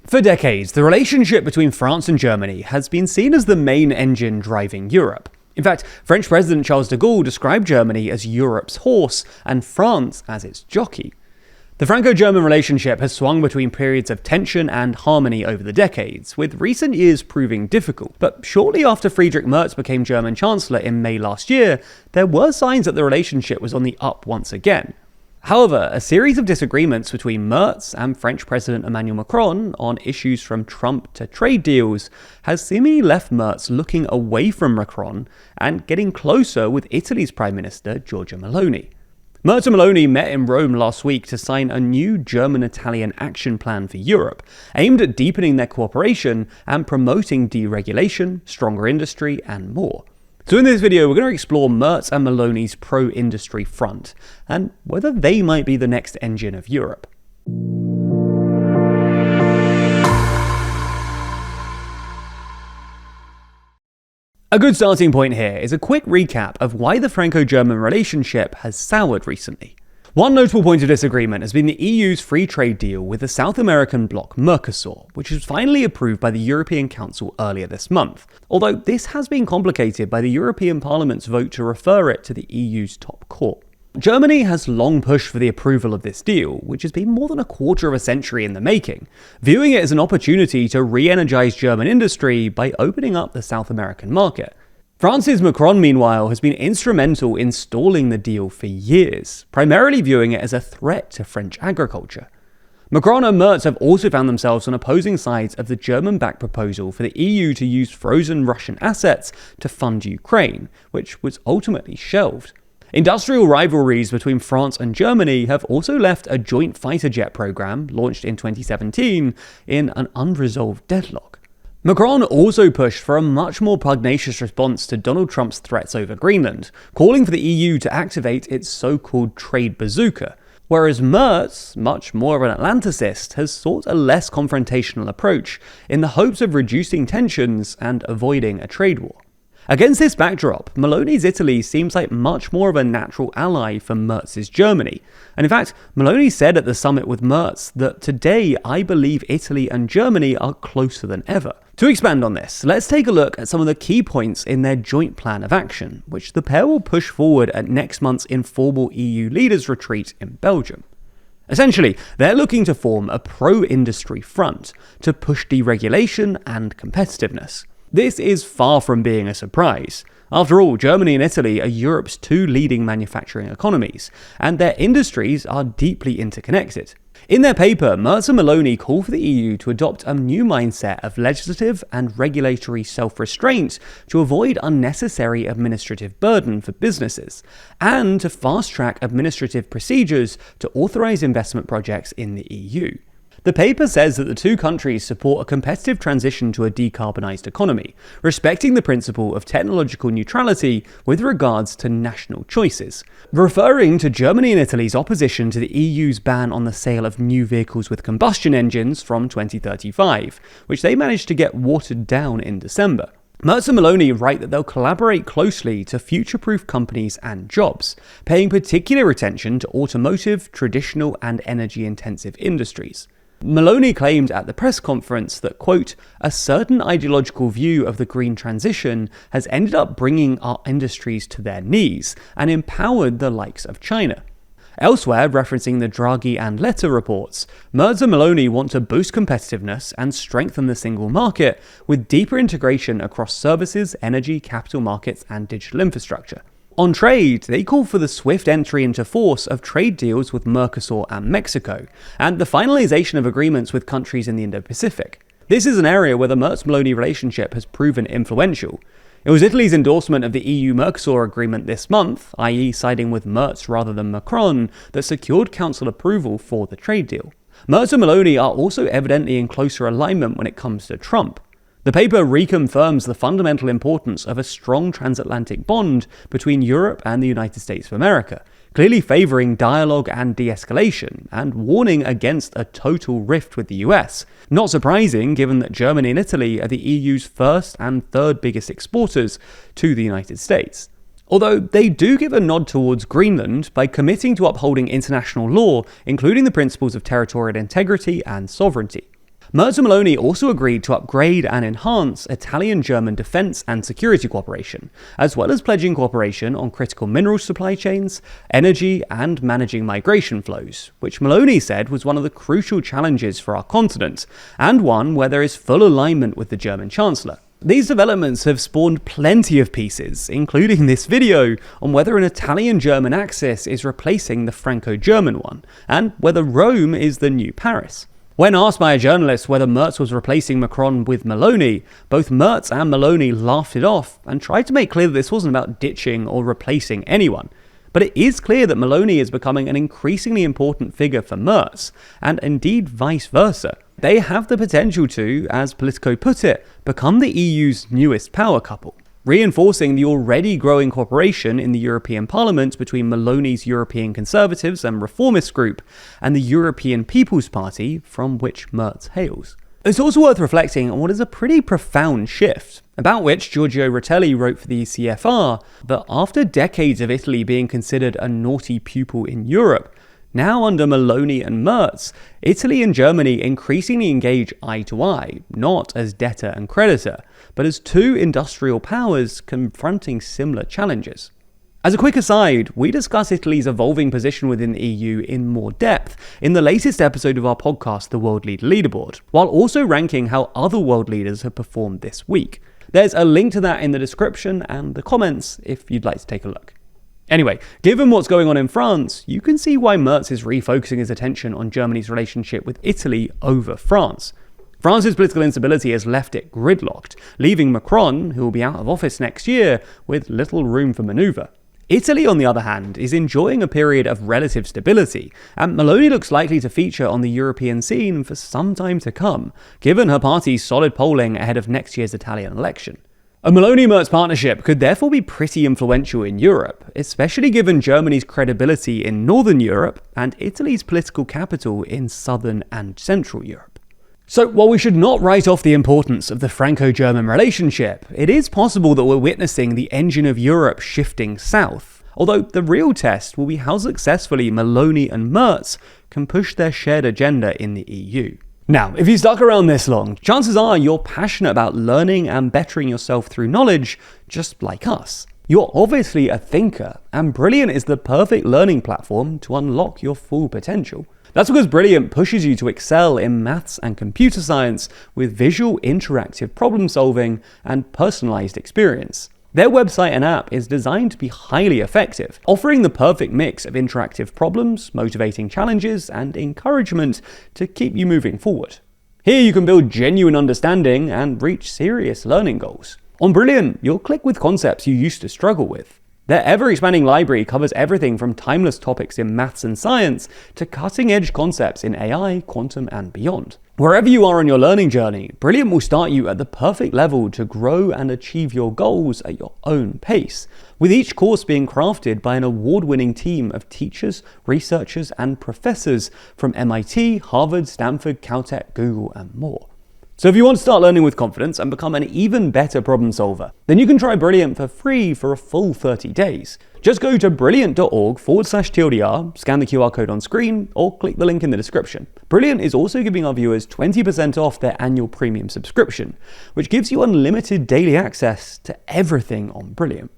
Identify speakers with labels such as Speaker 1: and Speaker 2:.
Speaker 1: For decades, the relationship between France and Germany has been seen as the main engine driving Europe. In fact, French President Charles de Gaulle described Germany as Europe's horse and France as its jockey. The Franco-German relationship has swung between periods of tension and harmony over the decades, with recent years proving difficult. But shortly after Friedrich Merz became German Chancellor in May last year, there were signs that the relationship was on the up once again. However, a series of disagreements between Merz and French President Emmanuel Macron on issues from Trump to trade deals has seemingly left Merz looking away from Macron and getting closer with Italy's Prime Minister Giorgia Meloni. Merz and Meloni met in Rome last week to sign a new German-Italian action plan for Europe, aimed at deepening their cooperation and promoting deregulation, stronger industry, and more. So in this video, we're going to explore Merz and Meloni's pro-industry front, and whether they might be the next engine of Europe. A good starting point here is a quick recap of why the Franco-German relationship has soured recently. One notable point of disagreement has been the EU's free trade deal with the South American bloc Mercosur, which was finally approved by the European Council earlier this month, although this has been complicated by the European Parliament's vote to refer it to the EU's top court. Germany has long pushed for the approval of this deal, which has been more than a quarter of a century in the making, viewing it as an opportunity to re-energize German industry by opening up the South American market. France's Macron, meanwhile, has been instrumental in stalling the deal for years, primarily viewing it as a threat to French agriculture. Macron and Merz have also found themselves on opposing sides of the German-backed proposal for the EU to use frozen Russian assets to fund Ukraine, which was ultimately shelved. Industrial rivalries between France and Germany have also left a joint fighter jet program, launched in 2017, in an unresolved deadlock. Macron also pushed for a much more pugnacious response to Donald Trump's threats over Greenland, calling for the EU to activate its so-called trade bazooka, whereas Merz, much more of an Atlanticist, has sought a less confrontational approach in the hopes of reducing tensions and avoiding a trade war. Against this backdrop, Meloni's Italy seems like much more of a natural ally for Merz's Germany. And in fact, Meloni said at the summit with Merz that today I believe Italy and Germany are closer than ever. To expand on this, let's take a look at some of the key points in their joint plan of action, which the pair will push forward at next month's informal EU leaders retreat in Belgium. Essentially, they're looking to form a pro-industry front to push deregulation and competitiveness. This is far from being a surprise. After all, Germany and Italy are Europe's two leading manufacturing economies, and their industries are deeply interconnected. In their paper, Merz and Meloni call for the EU to adopt a new mindset of legislative and regulatory self-restraint to avoid unnecessary administrative burden for businesses, and to fast-track administrative procedures to authorize investment projects in the EU. The paper says that the two countries support a competitive transition to a decarbonised economy, respecting the principle of technological neutrality with regards to national choices, referring to Germany and Italy's opposition to the EU's ban on the sale of new vehicles with combustion engines from 2035, which they managed to get watered down in December. Merz and Meloni write that they'll collaborate closely to future-proof companies and jobs, paying particular attention to automotive, traditional and energy-intensive industries. Meloni claimed at the press conference that, quote, a certain ideological view of the green transition has ended up bringing our industries to their knees and empowered the likes of China. Elsewhere, referencing the Draghi and Letta reports, Merz and Meloni want to boost competitiveness and strengthen the single market with deeper integration across services, energy, capital markets, and digital infrastructure. On trade, they call for the swift entry into force of trade deals with Mercosur and Mexico, and the finalization of agreements with countries in the Indo-Pacific. This is an area where the Merz-Meloni relationship has proven influential. It was Italy's endorsement of the EU-Mercosur agreement this month, i.e. siding with Merz rather than Macron, that secured council approval for the trade deal. Merz and Meloni are also evidently in closer alignment when it comes to Trump. The paper reconfirms the fundamental importance of a strong transatlantic bond between Europe and the United States of America, clearly favouring dialogue and de-escalation, and warning against a total rift with the US. Not surprising, given that Germany and Italy are the EU's first and third biggest exporters to the United States. Although they do give a nod towards Greenland by committing to upholding international law, including the principles of territorial integrity and sovereignty. Merz and Meloni also agreed to upgrade and enhance Italian-German defense and security cooperation, as well as pledging cooperation on critical mineral supply chains, energy, and managing migration flows, which Meloni said was one of the crucial challenges for our continent, and one where there is full alignment with the German Chancellor. These developments have spawned plenty of pieces, including this video on whether an Italian-German axis is replacing the Franco-German one, and whether Rome is the new Paris. When asked by a journalist whether Merz was replacing Macron with Meloni, both Merz and Meloni laughed it off and tried to make clear that this wasn't about ditching or replacing anyone. But it is clear that Meloni is becoming an increasingly important figure for Merz, and indeed vice versa. They have the potential to, as Politico put it, become the EU's newest power couple, reinforcing the already growing cooperation in the European Parliament between Meloni's European Conservatives and Reformist group and the European People's Party, from which Merz hails. It's also worth reflecting on what is a pretty profound shift, about which Giorgia wrote for the ECFR, that after decades of Italy being considered a naughty pupil in Europe, now under Meloni and Merz, Italy and Germany increasingly engage eye to eye, not as debtor and creditor, but as two industrial powers confronting similar challenges. As a quick aside, we discuss Italy's evolving position within the EU in more depth in the latest episode of our podcast, The World Leader Leaderboard, while also ranking how other world leaders have performed this week. There's a link to that in the description and the comments if you'd like to take a look. Anyway, given what's going on in France, you can see why Merz is refocusing his attention on Germany's relationship with Italy over France. France's political instability has left it gridlocked, leaving Macron, who will be out of office next year, with little room for manoeuvre. Italy, on the other hand, is enjoying a period of relative stability, and Meloni looks likely to feature on the European scene for some time to come, given her party's solid polling ahead of next year's Italian election. A Meloni-Merz partnership could therefore be pretty influential in Europe, especially given Germany's credibility in Northern Europe and Italy's political capital in Southern and Central Europe. So, while we should not write off the importance of the Franco-German relationship, it is possible that we're witnessing the engine of Europe shifting south, although the real test will be how successfully Meloni and Merz can push their shared agenda in the EU. Now, if you stuck around this long, chances are you're passionate about learning and bettering yourself through knowledge, just like us. You're obviously a thinker, and Brilliant is the perfect learning platform to unlock your full potential. That's because Brilliant pushes you to excel in maths and computer science with visual interactive problem solving and personalized experience. Their website and app is designed to be highly effective, offering the perfect mix of interactive problems, motivating challenges, and encouragement to keep you moving forward. Here you can build genuine understanding and reach serious learning goals. On Brilliant, you'll click with concepts you used to struggle with. Their ever-expanding library covers everything from timeless topics in maths and science to cutting-edge concepts in AI, quantum, and beyond. Wherever you are on your learning journey, Brilliant will start you at the perfect level to grow and achieve your goals at your own pace, with each course being crafted by an award-winning team of teachers, researchers, and professors from MIT, Harvard, Stanford, Caltech, Google, and more. So if you want to start learning with confidence and become an even better problem solver, then you can try Brilliant for free for a full 30 days. Just go to brilliant.org/TLDR, scan the QR code on screen, or click the link in the description. Brilliant is also giving our viewers 20% off their annual premium subscription, which gives you unlimited daily access to everything on Brilliant.